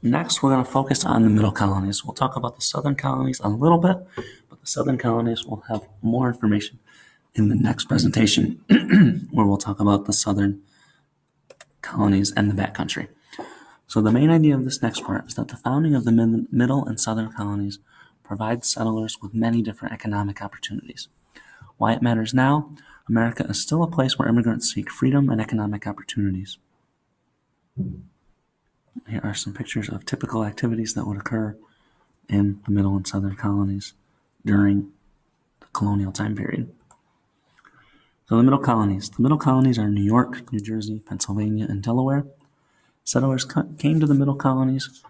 Next, we're going to focus on the middle colonies. We'll talk about the southern colonies a little bit, but the southern colonies will have more information in the next presentation, where we'll talk about the southern colonies and the backcountry. So the main idea of this next part is that the founding of the middle and southern colonies provides settlers with many different economic opportunities. Why it matters now, America is still a place where immigrants seek freedom and economic opportunities. Here are some pictures of typical activities that would occur in the middle and southern colonies during the colonial time period. So the middle colonies. The middle colonies are New York, New Jersey, Pennsylvania, and Delaware. Settlers came to the middle colonies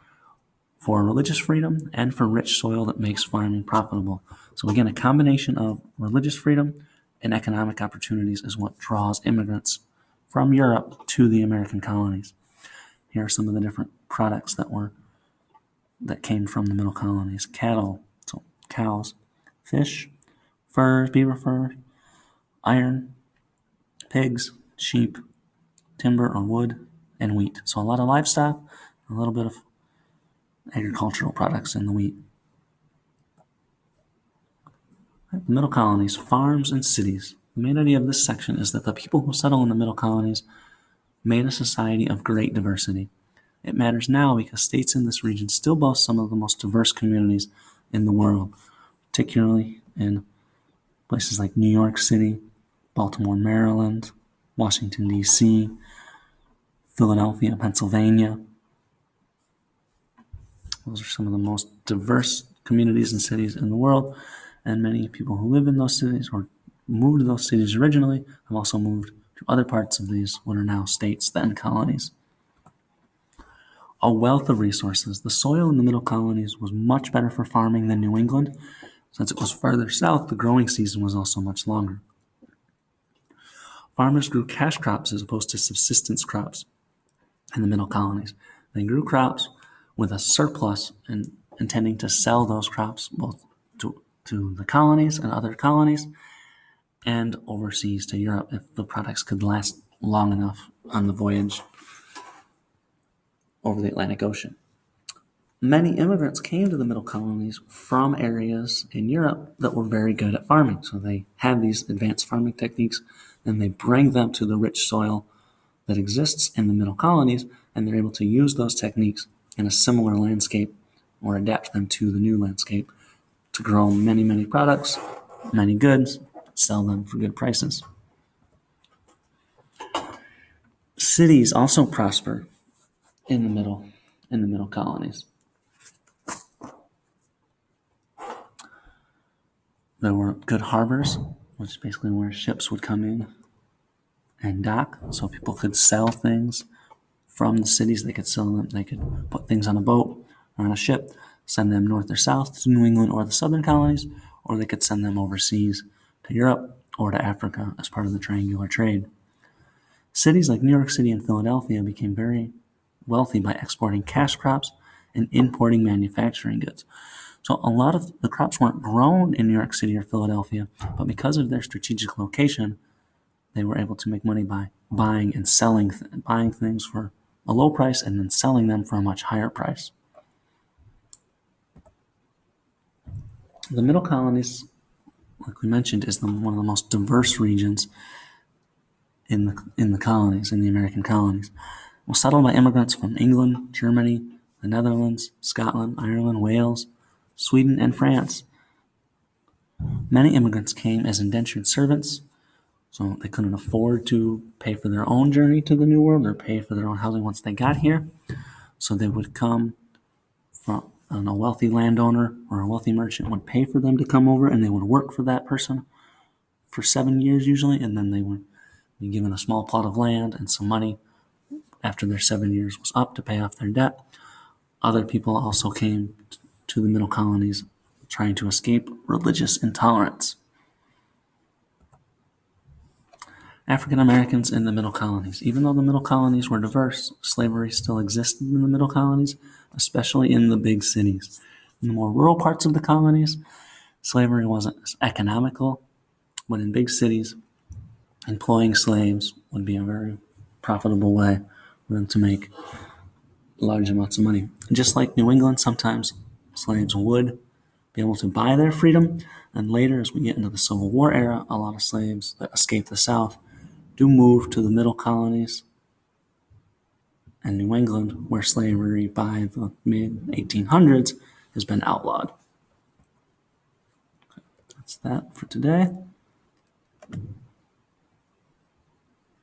for religious freedom and for rich soil that makes farming profitable. So again, a combination of religious freedom and economic opportunities is what draws immigrants from Europe to the American colonies. Here are some of the different products that came from the middle colonies. Cattle, so cows, fish, furs, beaver fur, iron, pigs, sheep, timber or wood, and wheat. So a lot of livestock, a little bit of agricultural products in the wheat. The middle colonies, farms and cities. The main idea of this section is that the people who settle in the middle colonies made a society of great diversity. It matters now because states in this region still boast some of the most diverse communities in the world, particularly in places like New York City, Baltimore, Maryland, Washington, D.C., Philadelphia, Pennsylvania. Those are some of the most diverse communities and cities in the world, and many people who live in those cities or moved to those cities originally have also moved to other parts of these what are now states, then colonies. A wealth of resources. The soil in the middle colonies was much better for farming than New England. Since it was farther south, the growing season was also much longer. Farmers grew cash crops as opposed to subsistence crops in the middle colonies. They grew crops with a surplus and intending to sell those crops both to the colonies and other colonies and overseas to Europe if the products could last long enough on the voyage over the Atlantic Ocean. Many immigrants came to the middle colonies from areas in Europe that were very good at farming. So they have these advanced farming techniques and they bring them to the rich soil that exists in the middle colonies, and they're able to use those techniques in a similar landscape or adapt them to the new landscape to grow many, many products, many goods, sell them for good prices. Cities also prosper in the middle colonies. There were good harbors, which is basically where ships would come in and dock, so people could sell things from the cities. They could sell them. They could put things on a boat or on a ship, send them north or south to New England or the southern colonies, or they could send them overseas to Europe or to Africa as part of the triangular trade. Cities like New York City and Philadelphia became very wealthy by exporting cash crops and importing manufacturing goods. So a lot of the crops weren't grown in New York City or Philadelphia, but because of their strategic location, they were able to make money by buying and selling, buying things for a low price and then selling them for a much higher price. The middle colonies, like we mentioned, is one of the most diverse regions in the colonies, in the American colonies. It was settled by immigrants from England, Germany, the Netherlands, Scotland, Ireland, Wales, Sweden, and France. Many immigrants came as indentured servants, so they couldn't afford to pay for their own journey to the New World or pay for their own housing once they got here. So they would come from a wealthy landowner or a wealthy merchant would pay for them to come over, and they would work for that person for 7 years usually, and then they would be given a small plot of land and some money after their 7 years was up to pay off their debt. Other people also came to the middle colonies trying to escape religious intolerance. African Americans in the middle colonies. Even though the middle colonies were diverse, slavery still existed in the middle colonies, especially in the big cities. In the more rural parts of the colonies, slavery wasn't as economical, but in big cities, employing slaves would be a very profitable way for them to make large amounts of money. Just like New England, sometimes slaves would be able to buy their freedom, and later, as we get into the Civil War era, a lot of slaves that escape the South do move to the middle colonies and New England, where slavery by the mid 1800s has been outlawed. That's that for today.